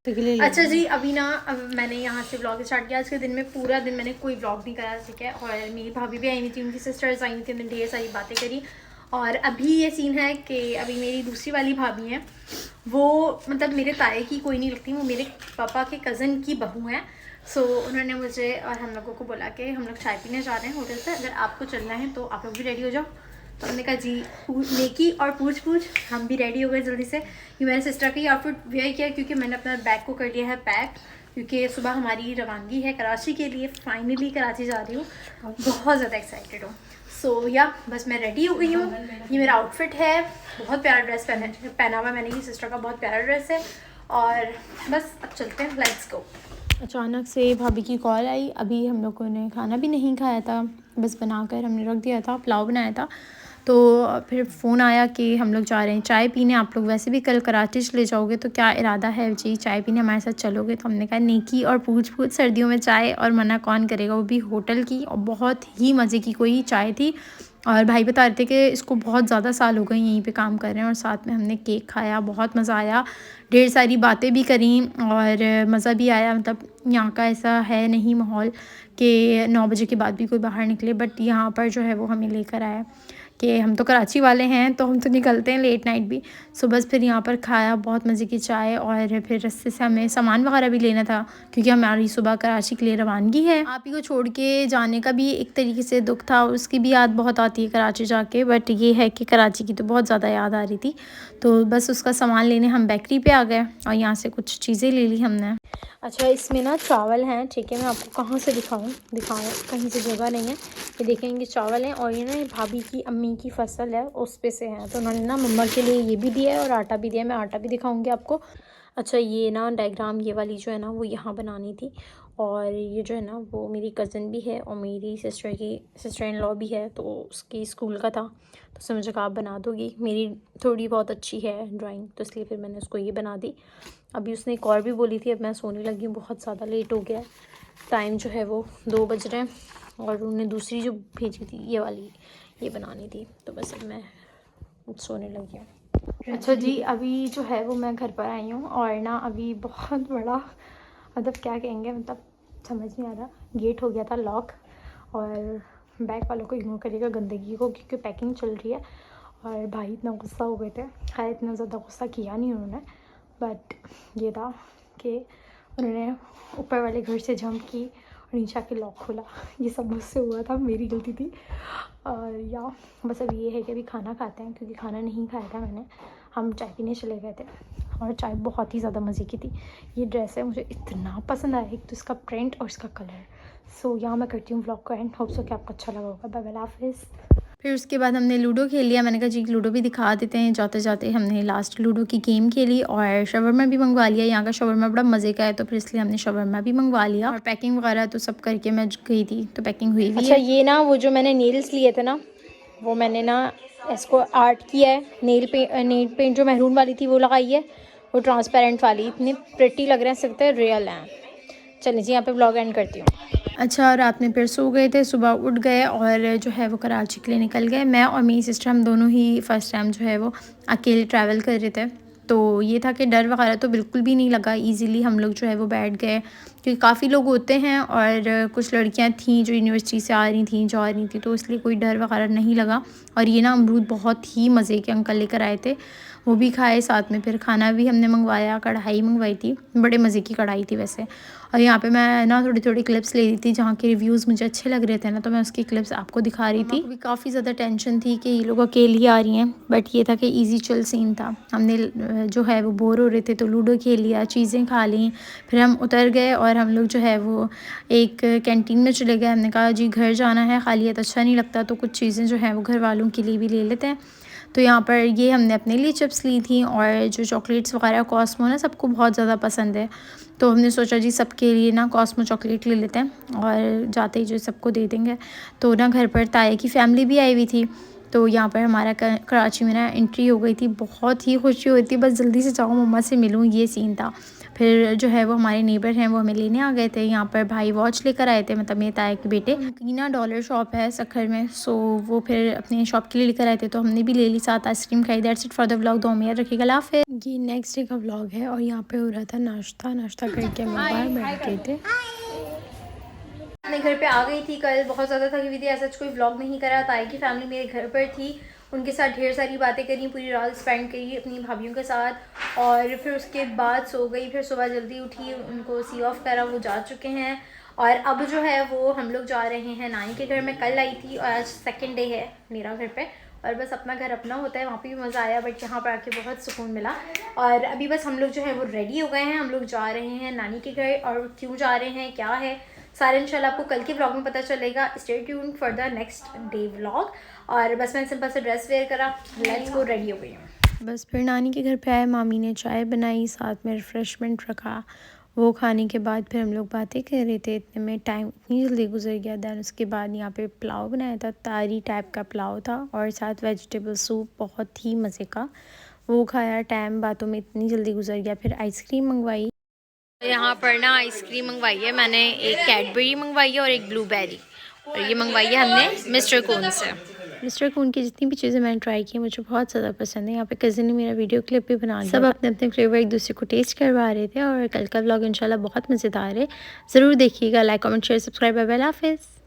अच्छा जी, अभी ना अब मैंने यहाँ से व्लॉग स्टार्ट किया। आज के दिन में पूरा दिन मैंने कोई व्लॉग नहीं करा, ठीक है। और मेरी भाभी भी आई हुई थी, उनकी सिस्टर्स आई हुई थी, हमने ढेर सारी बातें करी। और अभी ये सीन है कि अभी मेरी दूसरी वाली भाभी हैं, वो मतलब मेरे ताए की कोई नहीं लगती, वो मेरे पापा के कज़न की बहू हैं। सो उन्होंने मुझे और हम लोगों को बोला कि हम लोग चाय पीने जा रहे हैं होटल पे, अगर आपको चलना है तो आप लोग भी रेडी हो जाओ। तो हमने कहा जी, नेकी और पूछ पूछ हम भी रेडी हो गए जल्दी से। ये मेरे सिस्टर का ही आउटफिट वेयर किया, क्योंकि मैंने अपना बैग को कर लिया है पैक, क्योंकि सुबह हमारी रवानगी है कराची के लिए। फाइनली कराची जा रही हूँ, बहुत ज़्यादा एक्साइटेड हूँ। सो या बस मैं रेडी हो गई हूँ। ये मेरा आउटफिट है, बहुत प्यारा ड्रेस पहना हुआ मैंने, ये सिस्टर का बहुत प्यारा ड्रेस है। और बस अब चलते हैं, लेट्स गो। अचानक से भाभी की कॉल आई। अभी हम लोगों ने खाना भी नहीं खाया था, बस बनाकर हमने रख दिया था, पुलाव बनाया था। तो फिर फ़ोन आया कि हम लोग जा रहे हैं चाय पीने, आप लोग वैसे भी कल कराची चले जाओगे तो क्या इरादा है जी चाय पीने हमारे साथ चलोगे? तो हमने कहा नेकी और पूछ पूछ, सर्दियों में चाय और मना कौन करेगा, वो भी होटल की, और बहुत ही मज़े की कोई चाय थी। और भाई बता रहे थे कि इसको बहुत ज़्यादा साल हो गए यहीं पे काम कर रहे हैं, और साथ में हमने केक खाया, बहुत मज़ा आया, ढेर सारी बातें भी करी और मज़ा भी आया। मतलब यहाँ का ऐसा है नहीं माहौल कि 9 बजे के बाद भी कोई बाहर निकले, बट यहाँ पर जो है वो हमें लेकर आया कि हम तो कराची वाले हैं तो हम तो निकलते हैं लेट नाइट भी। सो बस फिर यहाँ पर खाया, बहुत मज़े की चाय, और फिर रास्ते से हमें सामान वगैरह भी लेना था, क्योंकि हमारी सुबह कराची के लिए रवानगी है। आप ही को छोड़ के जाने का भी एक तरीके से दुख था, उसकी भी याद बहुत आती है कराची जाके, बट ये है कि कराची की तो बहुत ज़्यादा याद आ रही थी। तो बस उसका सामान लेने हम बेकरी पे आ गए और यहाँ से कुछ चीज़ें ले ली हमने। अच्छा, इसमें ना चावल हैं, ठीक है। मैं आपको कहाँ से दिखाऊँ, कहीं से जगह नहीं है। ये देखेंगे चावल हैं, और ये ना भाभी की अम्मी की फसल है, उस पे से हैं, तो उन्होंने ना मम्मा के लिए ये भी दिया है और आटा भी दिया है। मैं आटा भी दिखाऊंगी आपको। अच्छा, ये ना डायग्राम ये वाली जो है ना वो यहाँ बनानी थी, और ये जो है ना वो मेरी कज़न भी है और मेरी सिस्टर इन लॉ भी है, तो उसकी स्कूल का था, तो उसने मुझे कहा आप बना दोगी। मेरी थोड़ी बहुत अच्छी है ड्राइंग, तो इसलिए फिर मैंने उसको ये बना दी। अभी उसने एक और भी बोली थी, अब मैं सोने लगी हूँ, बहुत ज़्यादा लेट हो गया है, टाइम जो है वो 2 बज रहे हैं, और उन्होंने दूसरी जो भेजी थी ये वाली, ये बनानी थी, तो बस अब मैं सोने लगी हूँ। अच्छा जी, अभी जो है वो मैं घर पर आई हूँ, और ना अभी बहुत बड़ा, मतलब क्या कहेंगे, मतलब समझ नहीं आ रहा, गेट हो गया था लॉक। और बैग वालों को इग्नोर करिएगा गंदगी को, क्योंकि पैकिंग चल रही है। और भाई इतना गुस्सा हो गए थे, खैर इतना ज़्यादा गुस्सा किया नहीं उन्होंने, बट ये था कि उन्होंने ऊपर वाले घर से जंप की और नीचे आके लॉक खोला। ये सब मुझसे हुआ था, मेरी गलती थी। और या बस अब ये है कि अभी खाना खाते हैं, क्योंकि खाना नहीं खाया था मैंने। हम चाय पीने चले गए थे, और चाय बहुत ही ज़्यादा मज़े की थी। ये ड्रेस है, मुझे इतना पसंद आया, एक तो इसका प्रिंट और इसका कलर। सो यहाँ मैं करती हूँ व्लॉग को एंड, होप सो कि आपको अच्छा लगा होगा। बाय बाय, हाफिज़। फिर उसके बाद हमने लूडो खेल लिया। मैंने कहा जी लूडो भी दिखा देते हैं। जाते जाते हमने लास्ट लूडो की गेम खेली, और शवरमा भी मंगवा लिया। यहाँ का शवरमा बड़ा मज़े का है, तो फिर इसलिए हमने शवरमा भी मंगवा लिया। और पैकिंग वगैरह तो सब करके मैं गई थी, तो पैकिंग हुई भी। अच्छा, ये ना वो जो मैंने नेल्स लिए थे ना, वो मैंने ना इसको आर्ट किया है। नेल पेंट जो मैरून वाली थी वो लगाई है, वो ट्रांसपेरेंट वाली, इतनी प्रिटी लग रहे हैं, सकते हैं रियल हैं। चलिए जी, यहाँ पे ब्लॉग एंड करती हूँ। अच्छा, रात में फिर सो गए थे, सुबह उठ गए और जो है वो कराची के लिए निकल गए। मैं और मेरी सिस्टर, हम दोनों ही फर्स्ट टाइम जो है वो अकेले ट्रैवल कर रहे थे, तो ये था कि डर वगैरह तो बिल्कुल भी नहीं लगा। इजीली हम लोग जो है वो बैठ गए, क्योंकि काफ़ी लोग होते हैं और कुछ लड़कियां थीं जो यूनिवर्सिटी से आ रही थीं, जा रही थी, तो इसलिए कोई डर वगैरह नहीं लगा। और ये ना अमरूद बहुत ही मज़े के अंकल लेकर आए थे, वो भी खाए, साथ में फिर खाना भी हमने मंगवाया, कढ़ाई मंगवाई थी, बड़े मज़े की कढ़ाई थी वैसे। और यहाँ पे मैं ना थोड़ी थोड़ी क्लिप्स ले रही थी, जहाँ के रिव्यूज़ मुझे अच्छे लग रहे थे ना, तो मैं उसकी क्लिप्स आपको दिखा रही थी। भी काफ़ी ज़्यादा टेंशन थी कि ये लोग अकेली आ रही हैं, बट ये था कि इजी चिल सीन था। हमने जो है वो बोर हो रहे थे, तो लूडो खेल लिया, चीज़ें खा ली, फिर हम उतर गए और हम लोग जो है वो एक कैंटीन में चले गए। हमने कहा जी घर जाना है, खालियत अच्छा नहीं लगता, तो कुछ चीज़ें जो हैं वो घर वालों के लिए भी ले लेते हैं। तो यहाँ पर ये हमने अपने लिए चिप्स ली थी, और जो चॉकलेट्स वगैरह कॉस्मो ना सबको बहुत ज़्यादा पसंद है, तो हमने सोचा जी सबके लिए ना कॉस्मो चॉकलेट ले लेते हैं और जाते ही जो सबको दे देंगे। तो ना घर पर ताए की फैमिली भी आई हुई थी, तो यहाँ पर हमारा कराची में ना एंट्री हो गई थी। बहुत ही खुशी हुई थी, बस जल्दी से जाओ मम्मा से मिलूँ, ये सीन था। फिर जो है वो हमारे नेबर हैं वो हमें लेने आ गए थे। यहाँ पर भाई वॉच लेकर आए थे, मतलब मेरे ताया के बेटे। उनकी ना डॉलर शॉप है सखर में, सो वो फिर अपने शॉप के लिए लेकर आए थे, तो हमने भी ले ली, साथ आइसक्रीम खाई। That's it for the vlog. दो में याद रखिएगा, अल्लाह हाफ़िज़। ये नेक्स्ट डे का व्लॉग है और यहाँ पे हो रहा था नाश्ता करके हम बाहर बैठ गए थे। अपने घर पे आ गई थी कल, बहुत ज़्यादा थकी हुई थी, ऐसा कोई व्लॉग नहीं करा। ताई की फैमिली मेरे घर पर थी, उनके साथ ढेर सारी बातें करी, पूरी रात स्पेंड करी अपनी भाभीयों के साथ, और फिर उसके बाद सो गई। फिर सुबह जल्दी उठी, उनको सी ऑफ करा, वो जा चुके हैं। और अब जो है वो हम लोग जा रहे हैं नानी के घर में। कल आई थी और आज सेकेंड डे है मेरा घर पे, और बस अपना घर अपना होता है, वहाँ पे भी मज़ा आया, बट यहाँ पर आके बहुत सुकून मिला। और अभी बस हम लोग जो है वो रेडी हो गए हैं, हम लोग जा रहे हैं नानी के घर। और क्यों जा रहे हैं, क्या है, सारे इंशाल्लाह आपको कल के व्लॉग में पता चलेगा। Stay tuned for the next day vlog. और बस मैंने सिंपल से ड्रेस वेयर करा, लेट्स गो, रेडी हो गई हूँ। बस फिर नानी के घर पे आए, मामी ने चाय बनाई, साथ में रिफ़्रेशमेंट रखा। वो खाने के बाद फिर हम लोग बातें कर रहे थे, इतने में टाइम इतनी जल्दी गुजर गया। दैन उसके बाद यहाँ पे पुलाव बनाया था, तारी टाइप का पुलाव था, और साथ वेजिटेबल सूप, बहुत ही मज़े का। वो खाया, टाइम बातों में इतनी जल्दी गुजर गया। फिर आइसक्रीम मंगवाई। यहाँ पर ना आइसक्रीम मंगवाई है मैंने, एक कैडबरी मंगवाई है और एक ब्लूबेरी, और ये मंगवाई है हमने मिस्टर कून से। मिस्टर कून की जितनी भी चीज़ें मैंने ट्राई की मुझे बहुत ज़्यादा पसंद है। यहाँ पे कज़न ने मेरा वीडियो क्लिप भी बना लिया, सब अपने अपने फ्लेवर एक दूसरे को टेस्ट करवा रहे थे। और कल का व्लॉग इंशाल्लाह बहुत मज़ेदार है, ज़रूर देखिएगा। Like comment share subscribe. Bye bye, अल्लाह हाफ़िज़।